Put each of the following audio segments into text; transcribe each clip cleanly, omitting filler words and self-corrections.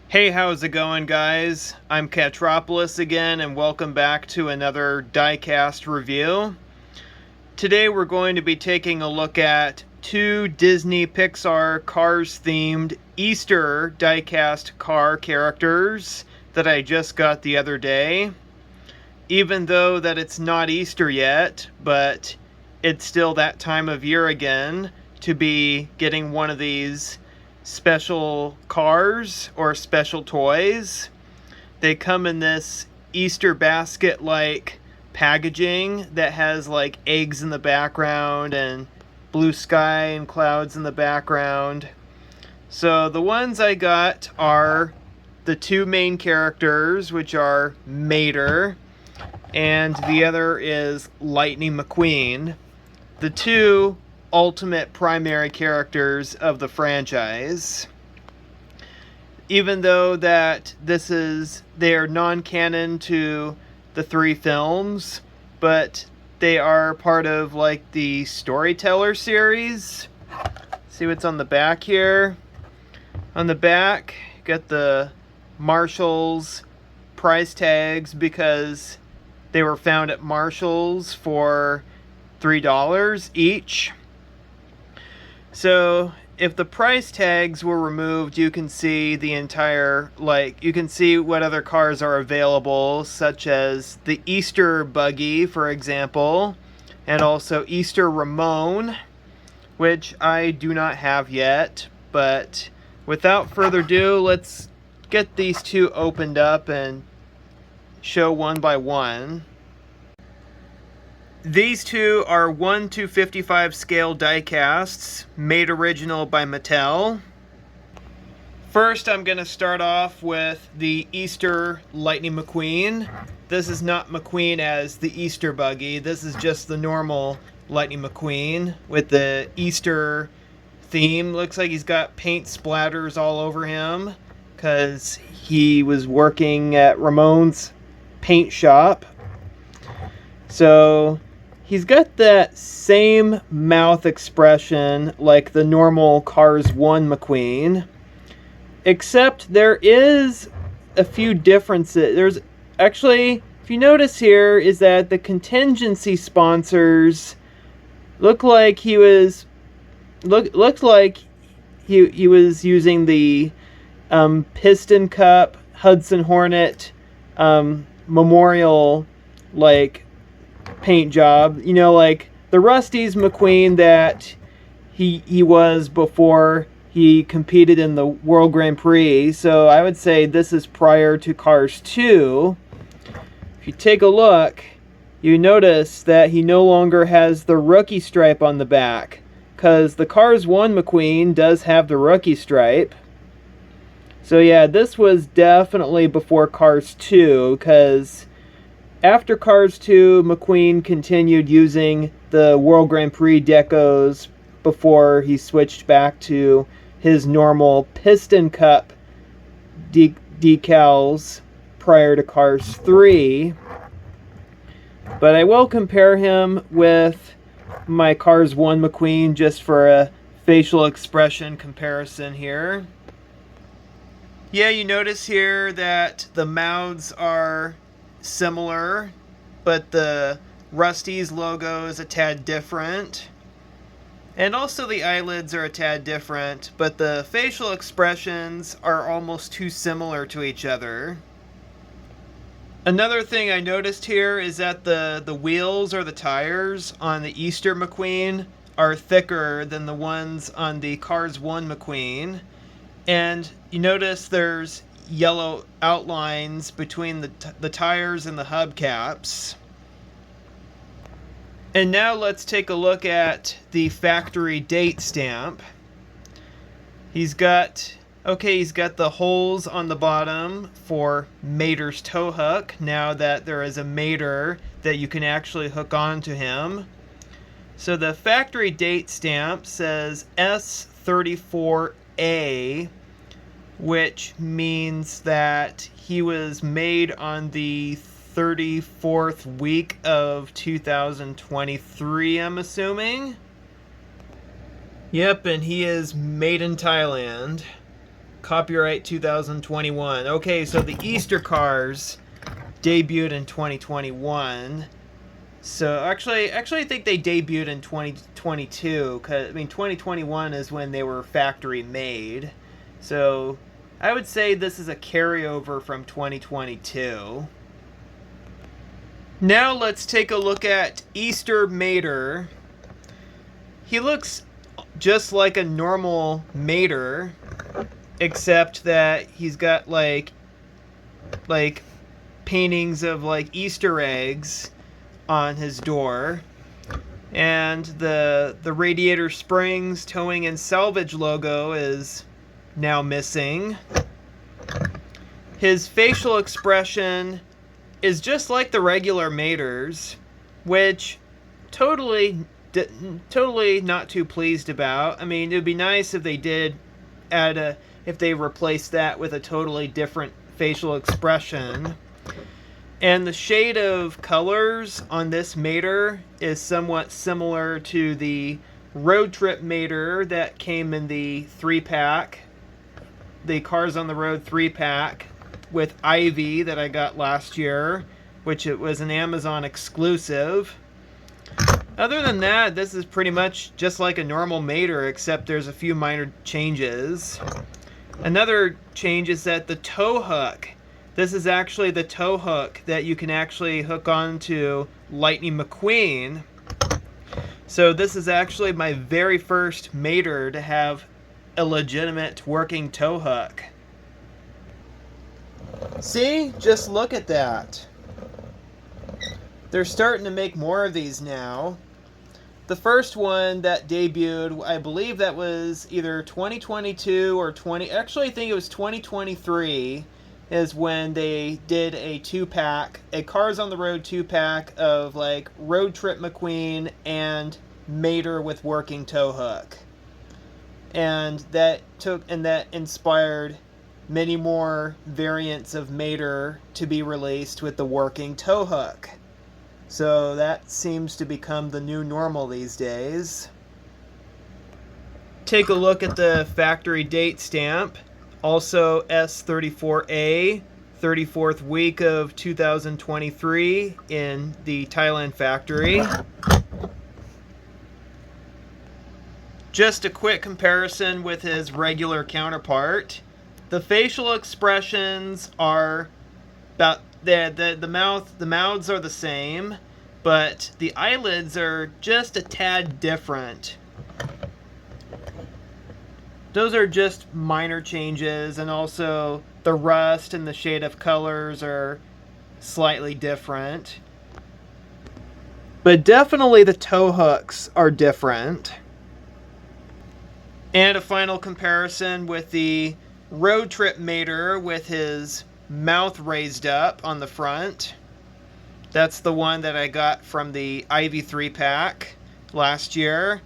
Hey, how's it going, guys? I'm Catropolis again, and welcome back to another diecast review. Today we're going to be taking a look at two Disney Pixar Cars themed Easter diecast car characters that I just got the other day. Even though that it's not Easter yet, but it's still that time of year again to be getting one of these special cars or special toys. They come in this Easter basket like packaging that has like eggs in the background and blue sky and clouds in the background. So the ones I got are the two main characters, which are Mater, and the other is Lightning McQueen, the two ultimate primary characters of the franchise. Even though that they are non-canon to the three films, but they are part of like the Storyteller series. See what's on the back here? On the back, you got the Marshall's price tags because they were found at Marshall's for $3 each. So if the price tags were removed, you can see the entire, you can see what other cars are available, such as the Easter Buggy, for example, and also Easter Ramon, which I do not have yet. But without further ado, let's get these two opened up and show one by one. These two are 1/55 scale diecasts, made original by Mattel. First, I'm going to start off with the Easter Lightning McQueen. This is not McQueen as the Easter Buggy. This is just the normal Lightning McQueen with the Easter theme. Looks like he's got paint splatters all over him because he was working at Ramon's paint shop. So he's got that same mouth expression like the normal Cars 1 McQueen, except there is a few differences. There's actually, if you notice here, is that the contingency sponsors look like he was using the Piston Cup Hudson Hornet Memorial paint job, like the Rusty's McQueen that he was before he competed in the World Grand Prix. So I would say this is prior to Cars 2. If you take a look, you notice that he no longer has the rookie stripe on the back, because the Cars 1 McQueen does have the rookie stripe. So yeah, this was definitely before Cars 2, because after Cars 2, McQueen continued using the World Grand Prix decos before he switched back to his normal Piston Cup decals prior to Cars 3. But I will compare him with my Cars 1 McQueen just for a facial expression comparison here. Yeah, you notice here that the mouths are similar, but the Rusty's logo is a tad different, and also the eyelids are a tad different, but the facial expressions are almost too similar to each other. Another thing I noticed here is that the wheels or the tires on the Easter McQueen are thicker than the ones on the Cars 1 McQueen, and you notice there's yellow outlines between the tires and the hubcaps. And now let's take a look at the factory date stamp. He's got the holes on the bottom for Mater's tow hook, now that there is a Mater that you can actually hook onto him. So the factory date stamp says S34A, which means that he was made on the 34th week of 2023, I'm assuming. Yep, and he is made in Thailand. Copyright 2021. Okay, so the Easter cars debuted in 2021. So actually I think they debuted in 2022, cuz I mean 2021 is when they were factory made. So I would say this is a carryover from 2022. Now let's take a look at Easter Mater. He looks just like a normal Mater, except that he's got like paintings of like Easter eggs on his door, and the radiator springs, towing, and salvage logo is now missing. His facial expression is just like the regular Maters, which totally not too pleased about. I mean, it would be nice if they did if they replaced that with a totally different facial expression. And the shade of colors on this Mater is somewhat similar to the Road Trip Mater that came in the 3-pack, the Cars on the Road 3-pack with Ivy that I got last year, which it was an Amazon exclusive. Other than that, this is pretty much just like a normal Mater, except there's a few minor changes. Another change is that the tow hook. This is actually the tow hook that you can actually hook onto Lightning McQueen. So this is actually my very first Mater to have a legitimate working tow hook. See? Just look at that. They're starting to make more of these now. The first one that debuted, I believe that was either 2022 or actually I think it was 2023, is when they did a 2-pack, a Cars on the Road 2-pack of like Road Trip McQueen and Mater with working tow hook. And that inspired many more variants of Mater to be released with the working tow hook. So that seems to become the new normal these days. Take a look at the factory date stamp. Also S34A, 34th week of 2023 in the Thailand factory. Just a quick comparison with his regular counterpart. The facial expressions are about the mouths are the same, but the eyelids are just a tad different. Those are just minor changes, and also the rust and the shade of colors are slightly different. But definitely the tow hooks are different. And a final comparison with the Road Trip Mater with his mouth raised up on the front. That's the one that I got from the Ivy 3-pack last year.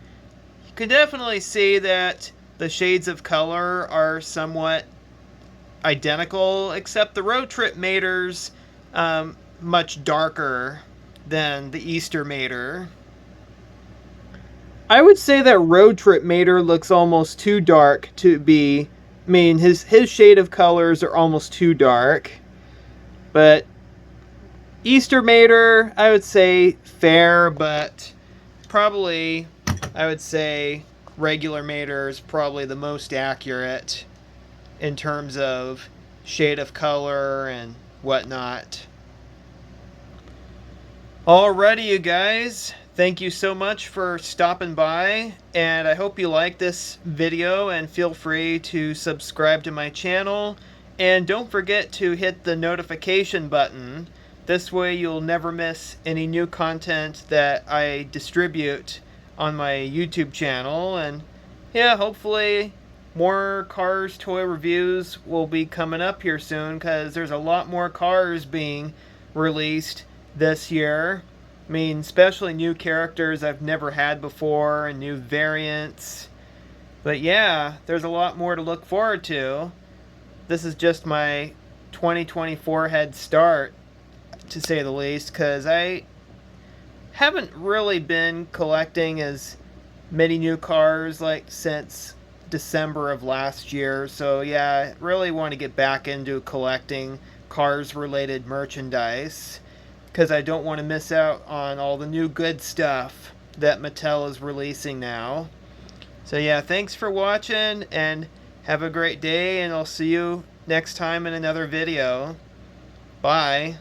You can definitely see that the shades of color are somewhat identical, except the Road Trip Mater's much darker than the Easter Mater. I would say that Road Trip Mater looks almost too dark to be... I mean, his shade of colors are almost too dark. But Easter Mater, I would say fair, but probably I would say regular Mater is probably the most accurate in terms of shade of color and whatnot. Alrighty, you guys. Thank you so much for stopping by, and I hope you like this video, and feel free to subscribe to my channel, and don't forget to hit the notification button. This way you'll never miss any new content that I distribute on my YouTube channel. And yeah, hopefully more Cars toy reviews will be coming up here soon, because there's a lot more cars being released this year. I mean, especially new characters I've never had before and new variants. But yeah, there's a lot more to look forward to. This is just my 2024 head start, to say the least, because I haven't really been collecting as many new cars like since December of last year. So yeah, I really want to get back into collecting Cars related merchandise because I don't want to miss out on all the new good stuff that Mattel is releasing now. So yeah, thanks for watching and have a great day, and I'll see you next time in another video. Bye.